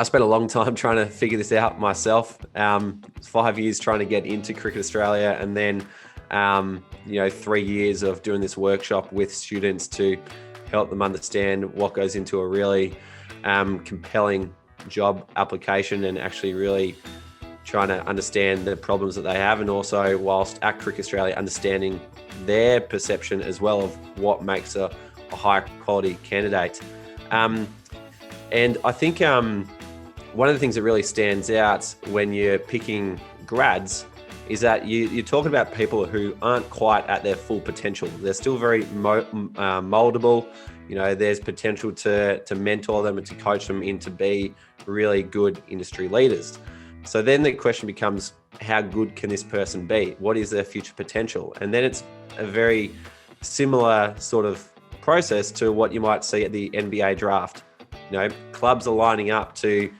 I spent a long time trying to figure this out myself. 5 years trying to get into Cricket Australia, and then 3 years of doing this workshop with students to help them understand what goes into a really compelling job application, and actually really trying to understand the problems that they have, and also whilst at Cricket Australia understanding their perception as well of what makes a high quality candidate. And I think one of the things that really stands out when you're picking grads is that you're talking about people who aren't quite at their full potential. They're still very moldable. There's potential to mentor them and to coach them into be really good industry leaders. So then the question becomes, how good can this person be? What is their future potential? And then it's a very similar sort of process to what you might see at the NBA draft. Clubs are lining up to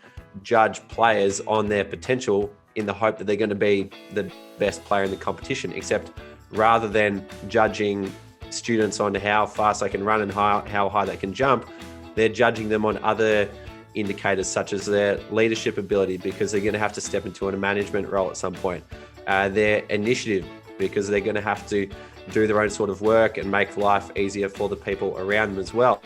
judge players on their potential in the hope that they're going to be the best player in the competition, except rather than judging students on how fast they can run and how high they can jump, they're judging them on other indicators such as their leadership ability, because they're going to have to step into a management role at some point, their initiative, because they're going to have to do their own sort of work and make life easier for the people around them as well.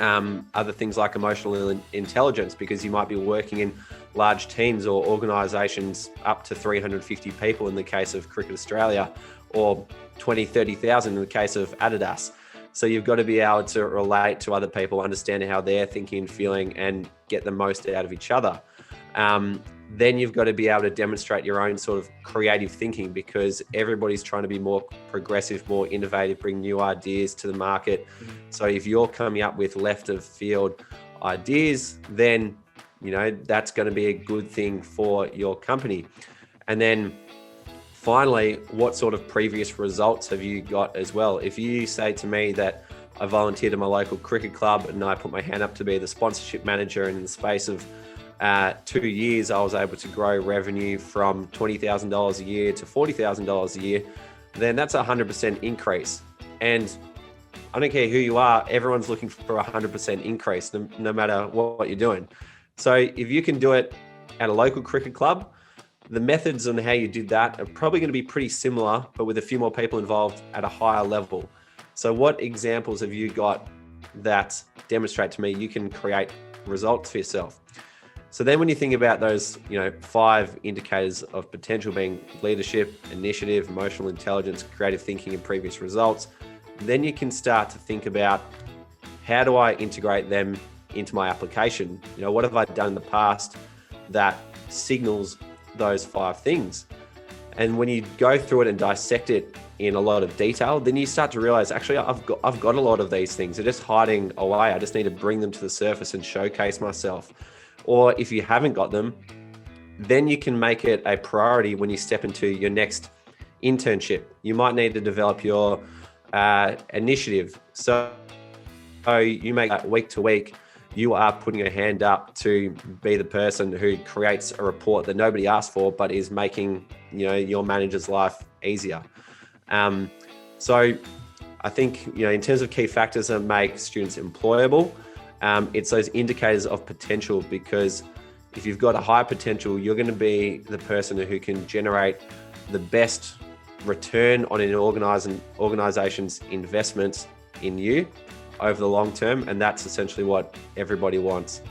Other things like emotional intelligence, because you might be working in large teams or organisations up to 350 people in the case of Cricket Australia, or 20, 30,000 in the case of Adidas. So you've got to be able to relate to other people, understand how they're thinking and feeling, and get the most out of each other. Then you've got to be able to demonstrate your own sort of creative thinking, because everybody's trying to be more progressive, more innovative, bring new ideas to the market. So if you're coming up with left of field ideas, then, that's going to be a good thing for your company. And then finally, what sort of previous results have you got as well? If you say to me that I volunteered at my local cricket club and I put my hand up to be the sponsorship manager, and in the space of 2 years, I was able to grow revenue from $20,000 a year to $40,000 a year, then that's a 100% increase. And I don't care who you are, everyone's looking for a 100% increase, no matter what you're doing. So if you can do it at a local cricket club, the methods on how you did that are probably going to be pretty similar, but with a few more people involved at a higher level. So what examples have you got that demonstrate to me you can create results for yourself? So then when you think about those, 5 indicators of potential, being leadership, initiative, emotional intelligence, creative thinking, and previous results, then you can start to think about, how do I integrate them into my application? What have I done in the past that signals those 5 things? And when you go through it and dissect it in a lot of detail, then you start to realize, actually, I've got a lot of these things. They're just hiding away. I just need to bring them to the surface and showcase myself. Or if you haven't got them, then you can make it a priority when you step into your next internship. You might need to develop your initiative. So you make that week to week, you are putting your hand up to be the person who creates a report that nobody asked for, but is making your manager's life easier. So I think in terms of key factors that make students employable, it's those indicators of potential, because if you've got a high potential, you're going to be the person who can generate the best return on an organization's investments in you over the long term. And that's essentially what everybody wants.